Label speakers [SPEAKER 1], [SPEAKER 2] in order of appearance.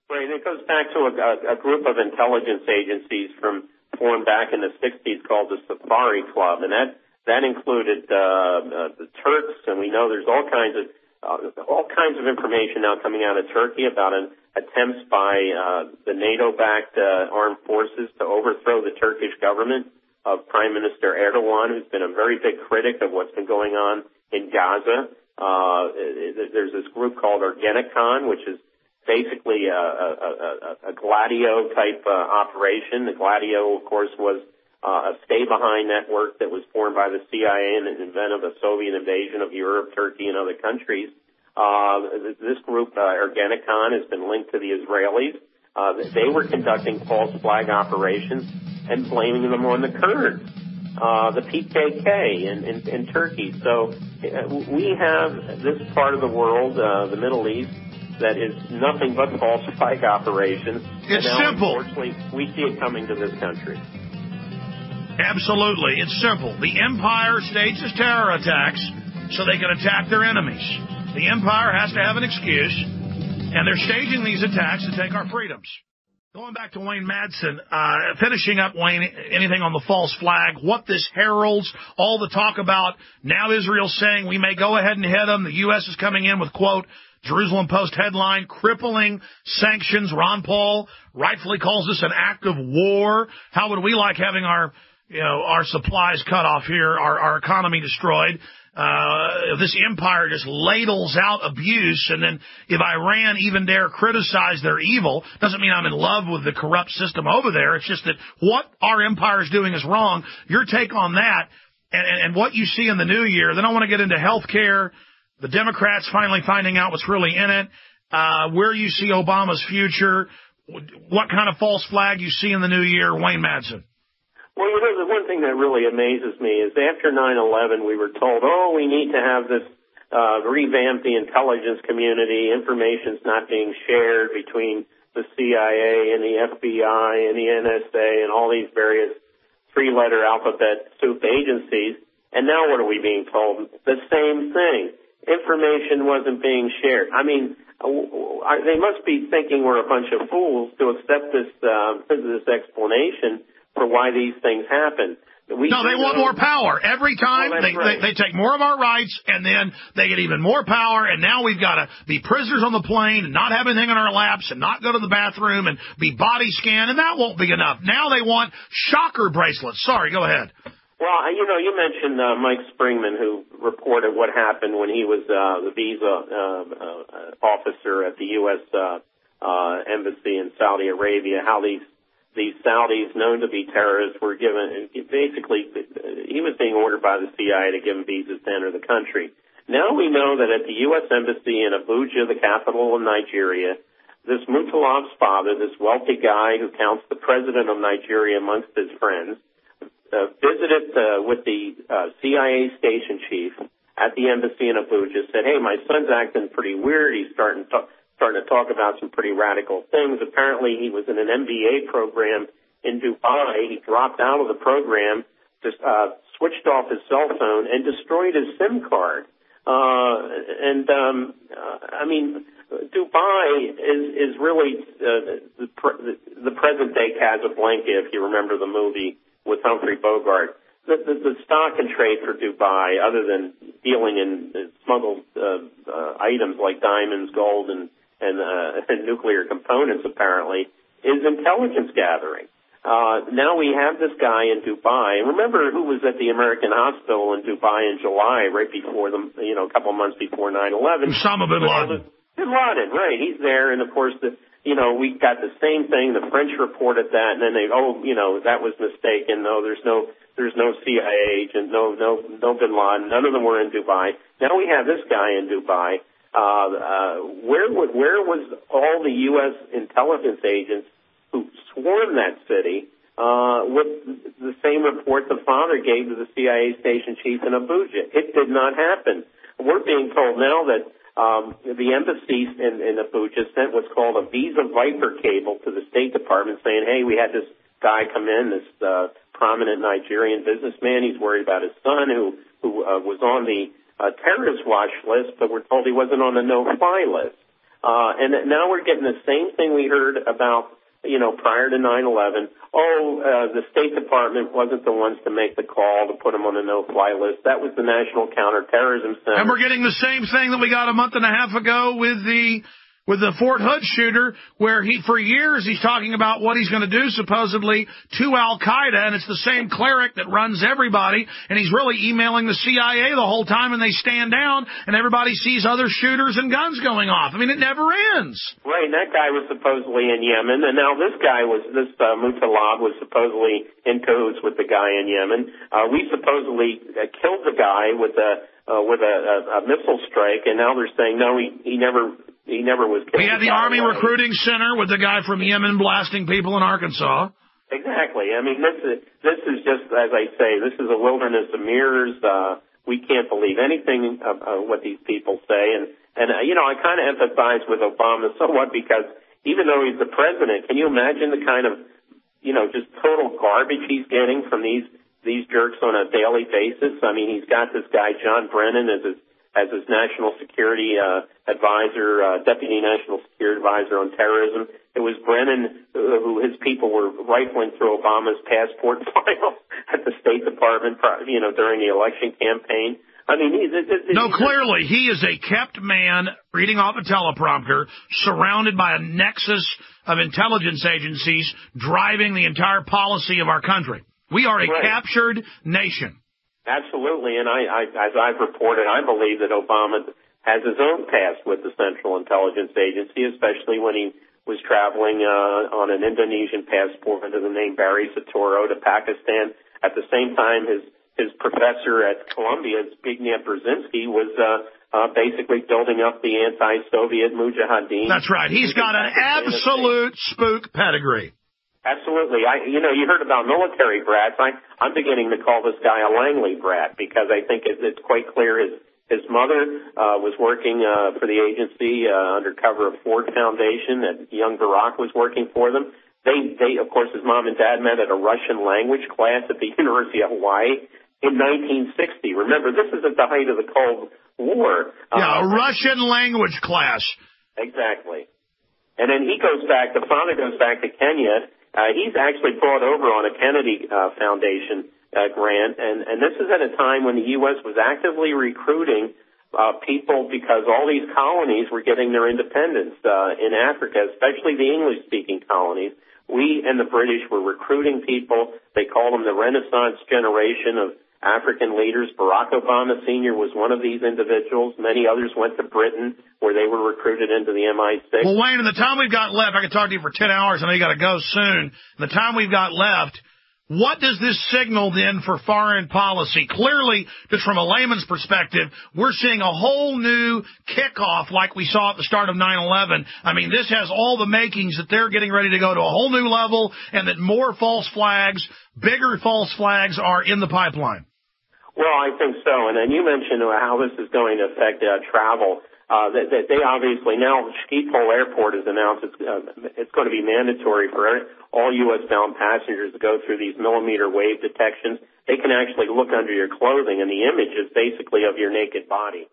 [SPEAKER 1] Right, it goes back to a group of intelligence agencies formed back in the 60s called the Safari Club, and that included the Turks, and we know there's all kinds of information now coming out of Turkey about attempts by the NATO-backed armed forces to overthrow the Turkish government of Prime Minister Erdogan, who's been a very big critic of what's been going on in Gaza. There's this group called Ergenekon, which is basically a Gladio-type operation. The Gladio, of course, was a stay-behind network that was formed by the CIA in the event of a Soviet invasion of Europe, Turkey, and other countries. This group, Ergenekon, has been linked to the Israelis. They were conducting false flag operations and blaming them on the Kurds, the PKK in Turkey. So we have this part of the world, the Middle East, that is nothing but false flag operations.
[SPEAKER 2] It's simple.
[SPEAKER 1] Unfortunately, we see it coming to this country.
[SPEAKER 2] Absolutely. It's simple. The empire stages terror attacks so they can attack their enemies. The empire has to have an excuse, and they're staging these attacks to take our freedoms. Going back to Wayne Madsen, finishing up, Wayne, anything on the false flag, what this heralds, all the talk about now Israel's saying we may go ahead and hit them. The U.S. is coming in with, quote, Jerusalem Post headline, crippling sanctions. Ron Paul rightfully calls this an act of war. How would we like having our supplies cut off here, our economy destroyed? This empire just ladles out abuse, and then if Iran even dare criticize their evil, doesn't mean I'm in love with the corrupt system over there. It's just that what our empire is doing is wrong. Your take on that and what you see in the new year. Then I want to get into health care, the Democrats finally finding out what's really in it, where you see Obama's future, what kind of false flag you see in the new year, Wayne Madsen.
[SPEAKER 1] Well, the one thing that really amazes me is after 9/11, we were told, we need to have this revamp the intelligence community. Information's not being shared between the CIA and the FBI and the NSA and all these various three-letter alphabet soup agencies. And now what are we being told? The same thing. Information wasn't being shared. I mean, they must be thinking we're a bunch of fools to accept this explanation for why these things happen.
[SPEAKER 2] They want more power. Every time they take more of our rights, and then they get even more power, and now we've got to be prisoners on the plane and not have anything in our laps and not go to the bathroom and be body scanned, and that won't be enough. Now they want shocker bracelets. Sorry, go ahead.
[SPEAKER 1] Well, you mentioned Mike Springman, who reported what happened when he was the visa officer at the U.S. Embassy in Saudi Arabia, how these Saudis known to be terrorists were given, basically, he was being ordered by the CIA to give him visas to enter the country. Now we know that at the U.S. Embassy in Abuja, the capital of Nigeria, this Mutalav's father, this wealthy guy who counts the president of Nigeria amongst his friends, visited with the CIA station chief at the embassy in Abuja, said, hey, my son's acting pretty weird. He's starting to talk about some pretty radical things. Apparently, he was in an MBA program in Dubai. He dropped out of the program, just switched off his cell phone, and destroyed his SIM card. I mean, Dubai is really the present-day Casablanca, if you remember the movie with Humphrey Bogart. The stock and trade for Dubai, other than dealing in smuggled items like diamonds, gold, and nuclear components, apparently, is intelligence gathering. Now we have this guy in Dubai. And remember who was at the American hospital in Dubai in July, right before a couple months before 9/11?
[SPEAKER 2] Osama bin Laden.
[SPEAKER 1] Bin Laden, right. He's there, and of course, we got the same thing. The French reported that, and then that was mistaken. No, there's no CIA agent, no Bin Laden. None of them were in Dubai. Now we have this guy in Dubai. Where was all the U.S. intelligence agents who swarmed that city with the same report the father gave to the CIA station chief in Abuja? It did not happen. We're being told now that the embassy in Abuja sent what's called a Visa Viper cable to the State Department saying, hey, we had this guy come in, this prominent Nigerian businessman. He's worried about his son who was on the terrorist watch list, but we're told he wasn't on the no-fly list. And now we're getting the same thing we heard about, prior to 9/11. The State Department wasn't the ones to make the call to put them on a no-fly list. That was the National Counterterrorism Center.
[SPEAKER 2] And we're getting the same thing that we got a month and a half ago with the Fort Hood shooter, where for years he's talking about what he's going to do supposedly to Al-Qaeda, and it's the same cleric that runs everybody, and he's really emailing the CIA the whole time, and they stand down, and everybody sees other shooters and guns going off. I mean, it never ends.
[SPEAKER 1] Right, and that guy was supposedly in Yemen, and now this Mutalab was supposedly in cahoots with the guy in Yemen. We supposedly killed the guy with a missile strike, and now they're saying, no, he never was killed.
[SPEAKER 2] We had the Army Recruiting Center with the guy from Yemen blasting people in Arkansas.
[SPEAKER 1] Exactly. I mean, this is just, as I say, this is a wilderness of mirrors. We can't believe anything of what these people say. And I kind of empathize with Obama somewhat, because even though he's the president, can you imagine the kind of, just total garbage he's getting from these jerks on a daily basis? I mean, he's got this guy, John Brennan, as his national security advisor, deputy national security advisor on terrorism. It was Brennan who his people were rifling through Obama's passport file at the State Department, during the election campaign. I mean,
[SPEAKER 2] clearly he is a kept man reading off a teleprompter, surrounded by a nexus of intelligence agencies driving the entire policy of our country. We are a captured nation.
[SPEAKER 1] Absolutely, and as I've reported, I believe that Obama has his own past with the Central Intelligence Agency, especially when he was traveling on an Indonesian passport under the name Barry Soetoro to Pakistan. At the same time, his professor at Columbia, Zbigniew Brzezinski, was basically building up the anti-Soviet Mujahideen.
[SPEAKER 2] That's right. He's got an absolute spook pedigree.
[SPEAKER 1] Absolutely. You heard about military brats. I'm beginning to call this guy a Langley brat, because I think it's quite clear his mother was working for the agency under cover of Ford Foundation, and young Barack was working for them. They, of course, his mom and dad met at a Russian language class at the University of Hawaii in 1960. Remember, this is at the height of the Cold War.
[SPEAKER 2] A Russian language class.
[SPEAKER 1] Exactly. And then the father goes back to Kenya. He's actually brought over on a Kennedy Foundation grant, and this is at a time when the U.S. was actively recruiting people, because all these colonies were getting their independence in Africa, especially the English-speaking colonies. We and the British were recruiting people. They called them the Renaissance generation of African leaders. Barack Obama Sr. was one of these individuals. Many others went to Britain, where they were recruited into the MI6.
[SPEAKER 2] Well, Wayne, in the time we've got left, I could talk to you for 10 hours. I know you got to go soon. In the time we've got left, what does this signal then for foreign policy? Clearly, just from a layman's perspective, we're seeing a whole new kickoff like we saw at the start of 9/11. I mean, this has all the makings that they're getting ready to go to a whole new level, and that more false flags, bigger false flags, are in the pipeline.
[SPEAKER 1] Well, I think so. And then you mentioned how this is going to affect travel. They obviously now, Schiphol Airport has announced it's going to be mandatory for all U.S.-bound passengers to go through these millimeter wave detections. They can actually look under your clothing, and the image is basically of your naked body.